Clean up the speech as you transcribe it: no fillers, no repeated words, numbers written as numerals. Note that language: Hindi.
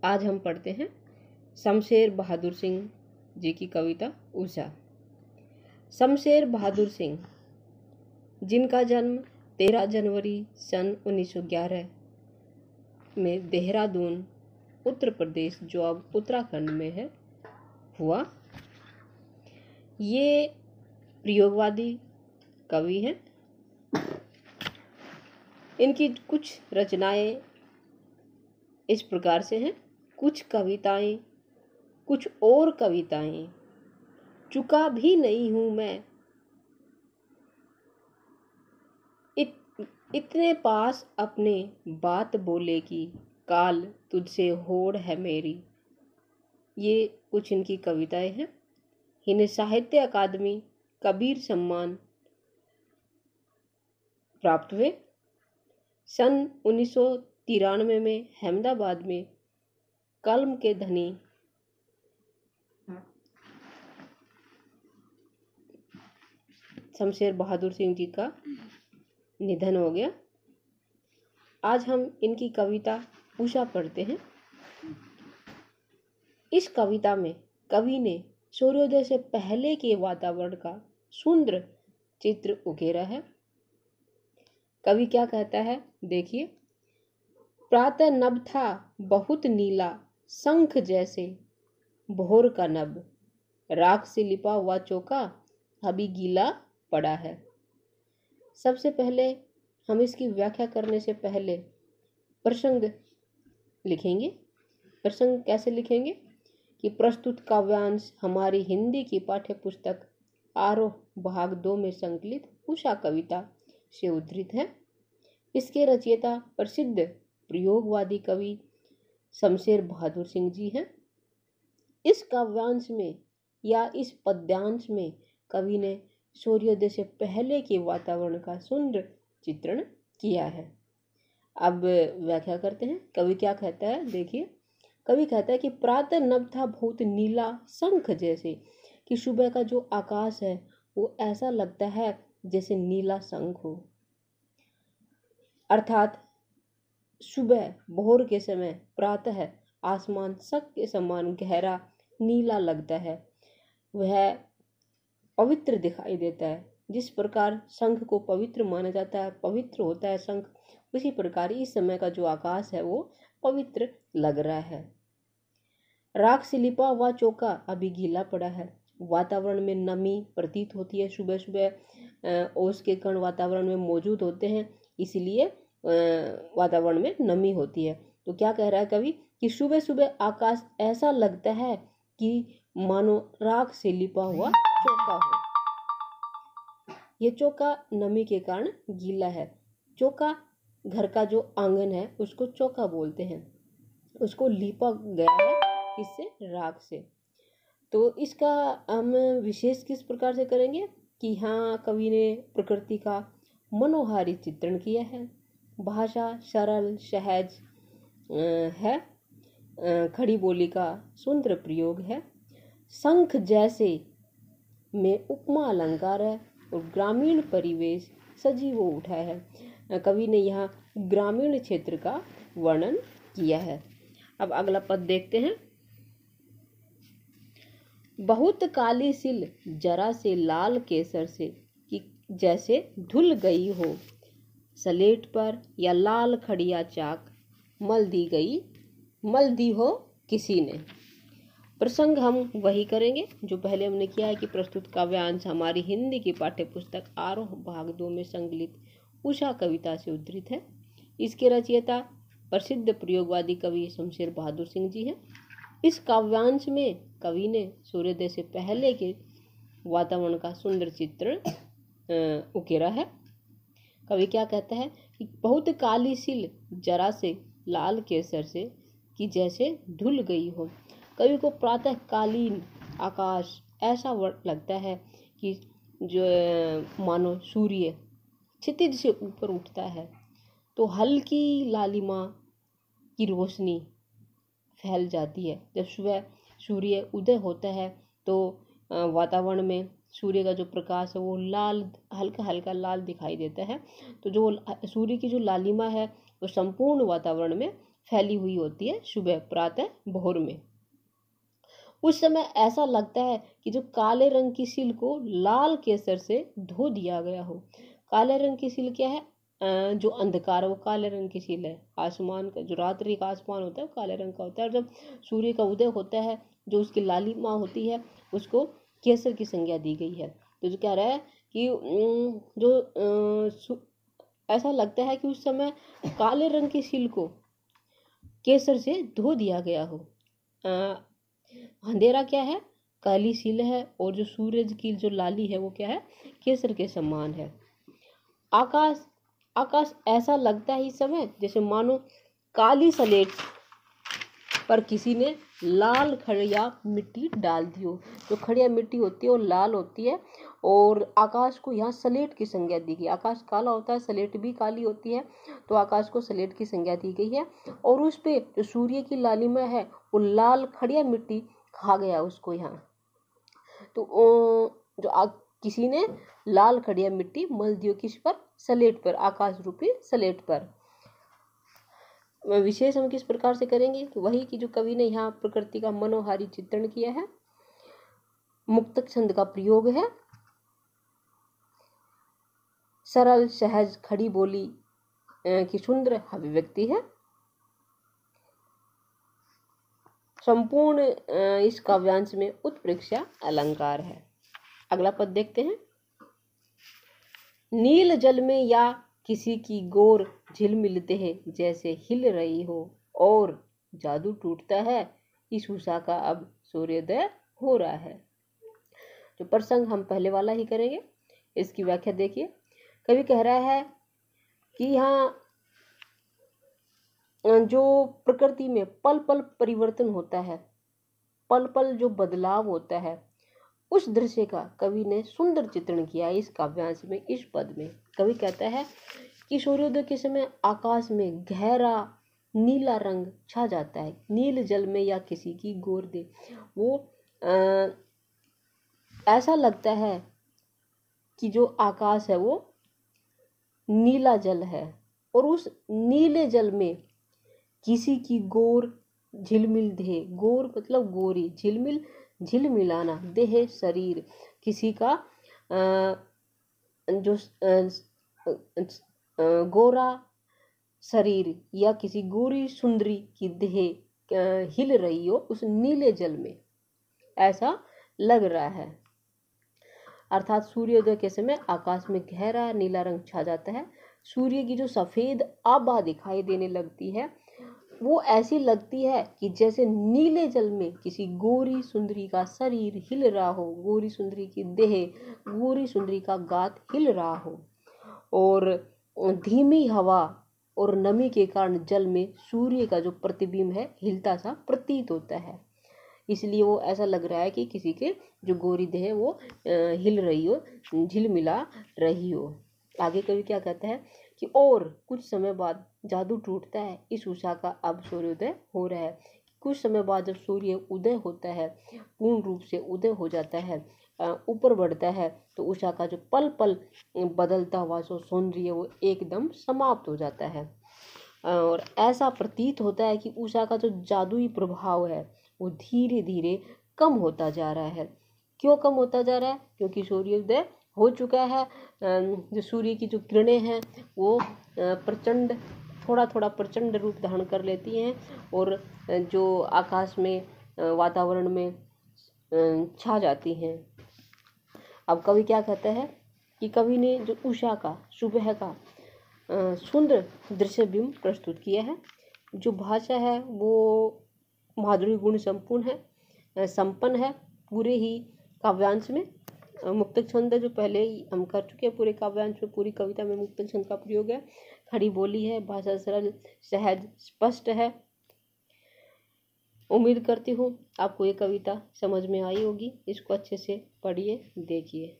आज हम पढ़ते हैं शमशेर बहादुर सिंह जी की कविता ऊषा। शमशेर बहादुर सिंह, जिनका जन्म 13 जनवरी सन 1911 में देहरादून उत्तर प्रदेश, जो अब उत्तराखंड में है, हुआ। ये प्रयोगवादी कवि हैं। इनकी कुछ रचनाएं इस प्रकार से हैं। कुछ कविताएं, कुछ और कविताएं, चुका भी नहीं हूं मैं, इतने पास अपने बात बोले की, काल तुझसे होड़ है मेरी। ये कुछ इनकी कविताएं हैं। इन्हें साहित्य अकादमी कबीर सम्मान प्राप्त हुए। सन 1993 में अहमदाबाद में कलम के धनी शमशेर बहादुर सिंह जी का निधन हो गया। आज हम इनकी कविता ऊषा पढ़ते हैं। इस कविता में कवि ने सूर्योदय से पहले के वातावरण का सुंदर चित्र उकेरा है। कवि क्या कहता है, देखिए। प्रातः नभ था बहुत नीला, शंख जैसे भोर का नभ, राख से लिपा हुआ चौका अभी गीला पड़ा है। सबसे पहले हम इसकी व्याख्या करने से पहले प्रसंग लिखेंगे। प्रसंग कैसे लिखेंगे कि प्रस्तुत काव्यांश हमारी हिंदी की पाठ्य पुस्तक आरोह भाग 2 में संकलित ऊषा कविता से उद्धृत है। इसके रचयिता प्रसिद्ध प्रयोगवादी कवि शमशेर बहादुर सिंह जी हैं। इस काव्यांश में या इस पद्यांश में कवि ने सूर्योदय से पहले के वातावरण का सुंदर चित्रण किया है। अब व्याख्या करते हैं। कवि क्या कहता है, देखिए। कवि कहता है कि प्रातः नभ था बहुत नीला, शंख जैसे, कि सुबह का जो आकाश है वो ऐसा लगता है जैसे नीला शंख हो। अर्थात सुबह भोर के समय प्रातः आसमान शंख के समान गहरा नीला लगता है। वह पवित्र दिखाई देता है। जिस प्रकार शंख को पवित्र माना जाता है, पवित्र होता है शंख, उसी प्रकार इस समय का जो आकाश है वो पवित्र लग रहा है। राख से लिपा हुआ चौका अभी गीला पड़ा है। वातावरण में नमी प्रतीत होती है। सुबह सुबह ओस के कण वातावरण में मौजूद होते हैं, इसलिए वातावरण में नमी होती है। तो क्या कह रहा है कवि कि सुबह सुबह आकाश ऐसा लगता है कि मानो राख से लिपा हुआ चौका हो। ये चौका नमी के कारण गीला है। चौका, घर का जो आंगन है उसको चौका बोलते हैं। उसको लिपा गया है किससे? राख से। तो इसका हम विशेष किस प्रकार से करेंगे कि हाँ, कवि ने प्रकृति का मनोहारी चित्रण किया है। भाषा सरल सहज है। खड़ी बोली का सुंदर प्रयोग है। शंख जैसे में उपमा अलंकार है और ग्रामीण परिवेश सजीव उठा है। कवि ने यहाँ ग्रामीण क्षेत्र का वर्णन किया है। अब अगला पद देखते हैं। बहुत काली सिल जरा से लाल केसर से, कि जैसे धुल गई हो, सलेट पर या लाल खड़िया चाक मल दी हो किसी ने। प्रसंग हम वही करेंगे जो पहले हमने किया है कि प्रस्तुत काव्यांश हमारी हिंदी की पाठ्य पुस्तक आरोह भाग 2 में संकलित ऊषा कविता से उद्धृत है। इसके रचयिता प्रसिद्ध प्रयोगवादी कवि शमशेर बहादुर सिंह जी हैं। इस काव्यांश में कवि ने सूर्योदय से पहले के वातावरण का सुंदर चित्र उकेरा है। कवि क्या कहता है कि बहुत काली सिल जरा से लाल केसर से, कि जैसे धुल गई हो। कवि को प्रातः कालीन आकाश ऐसा लगता है कि जो मानो सूर्य क्षितिज से ऊपर उठता है, तो हल्की लालिमा की रोशनी फैल जाती है। जब सुबह सूर्य उदय होता है तो वातावरण में सूर्य का जो प्रकाश है वो लाल, हल्का हल्का लाल दिखाई देता है। तो जो सूर्य की जो लालिमा है वो संपूर्ण वातावरण में फैली हुई होती है सुबह प्रातः भोर में। उस समय ऐसा लगता है कि जो काले रंग की सील को लाल केसर से धो दिया गया हो। काले रंग की सील क्या है? जो अंधकार है वो काले रंग की सील है। आसमान का जो रात्रि का आसमान होता है वो काले रंग का होता है, और जब सूर्य का उदय होता है जो उसकी लालिमा होती है उसको केसर की संज्ञा दी गई है। तो जो कह रहा है कि ऐसा लगता है कि उस समय काले रंग की सील को केसर से धो दिया गया हो। अंधेरा क्या है? काली सील है, और जो सूरज की जो लाली है वो क्या है? केसर के समान है। आकाश ऐसा लगता है इस समय जैसे मानो काली स्लेट पर किसी ने लाल खड़िया मिट्टी डाल दी हो। जो खड़िया मिट्टी होती है वो लाल होती है, और आकाश को यहाँ स्लेट की संज्ञा दी गई। आकाश काला होता है, स्लेट भी काली होती है, तो आकाश को स्लेट की संज्ञा दी गई है। और उस पे जो सूर्य की लालिमा है वो लाल खड़िया मिट्टी खा गया उसको यहाँ। तो किसी ने लाल खड़िया मिट्टी मल दियो किस पर? स्लेट पर, आकाश रूपी स्लेट पर। विशेष हम किस प्रकार से करेंगे? तो वही कि जो कवि ने यहाँ प्रकृति का मनोहारी चित्रण किया है। मुक्तक छंद का प्रयोग है। सरल सहज खड़ी बोली की सुंदर अभिव्यक्ति है। संपूर्ण इस काव्यांश में उत्प्रेक्षा अलंकार है। अगला पद देखते हैं। नील जल में या किसी की गोर झिलमिलते हैं जैसे हिल रही हो, और जादू टूटता है इस उषा का अब सूर्योदय हो रहा है। जो प्रसंग हम पहले वाला ही करेंगे, इसकी व्याख्या देखिए। कवि कह रहा है कि यहाँ जो प्रकृति में पल पल परिवर्तन होता है, पल पल जो बदलाव होता है, उस दृश्य का कवि ने सुंदर चित्रण किया है इस काव्यांश में। इस पद में कवि कहता है कि सूर्योदय के समय आकाश में गहरा नीला रंग छा जाता है। नील जल में या किसी की गोर दे, वो ऐसा लगता है कि जो आकाश है वो नीला जल है, और उस नीले जल में किसी की गोर झिलमिल दे। गोर मतलब गोरी, झिलमिल झिलमिलाना, देह शरीर, किसी का जो गोरा शरीर या किसी गोरी सुंदरी की देह हिल रही हो उस नीले जल में, ऐसा लग रहा है। अर्थात सूर्योदय के समय आकाश में गहरा नीला रंग छा जाता है। सूर्य की जो सफेद आभा दिखाई देने लगती है वो ऐसी लगती है कि जैसे नीले जल में किसी गोरी सुंदरी का शरीर हिल रहा हो, गोरी सुंदरी की देह, गोरी सुंदरी का गात हिल रहा हो, और धीमी हवा और नमी के कारण जल में सूर्य का जो प्रतिबिंब है हिलता सा प्रतीत होता है। इसलिए वो ऐसा लग रहा है कि किसी के जो गोरी देह वो हिल रही हो, झिलमिला रही हो। आगे कवि क्या कहता है कि और कुछ समय बाद जादू टूटता है इस उषा का अब सूर्योदय हो रहा है। कुछ समय बाद जब सूर्य उदय होता है, पूर्ण रूप से उदय हो जाता है, ऊपर बढ़ता है, तो उषा का जो पल पल बदलता हुआ जो सौंदर्य वो एकदम समाप्त हो जाता है, और ऐसा प्रतीत होता है कि उषा का जो जादुई प्रभाव है वो धीरे धीरे कम होता जा रहा है। क्यों कम होता जा रहा है? क्योंकि सूर्योदय हो चुका है। जो सूर्य की जो किरणें हैं वो प्रचंड थोड़ा थोड़ा प्रचंड रूप धारण कर लेती हैं, और जो आकाश में वातावरण में छा जाती हैं। अब कवि क्या कहता है कि कवि ने जो उषा का, सुबह का सुंदर दृश्य बिंब प्रस्तुत किया है। जो भाषा है वो माधुरी गुण संपूर्ण है, संपन्न है पूरे ही काव्यांश में। मुक्तक छंद जो पहले ही हम कर चुके हैं पूरे काव्यांश में, पूरी कविता में मुक्तक छंद का प्रयोग है। खड़ी बोली है, भाषा सरल सहज स्पष्ट है। उम्मीद करती हूँ आपको ये कविता समझ में आई होगी। इसको अच्छे से पढ़िए, देखिए।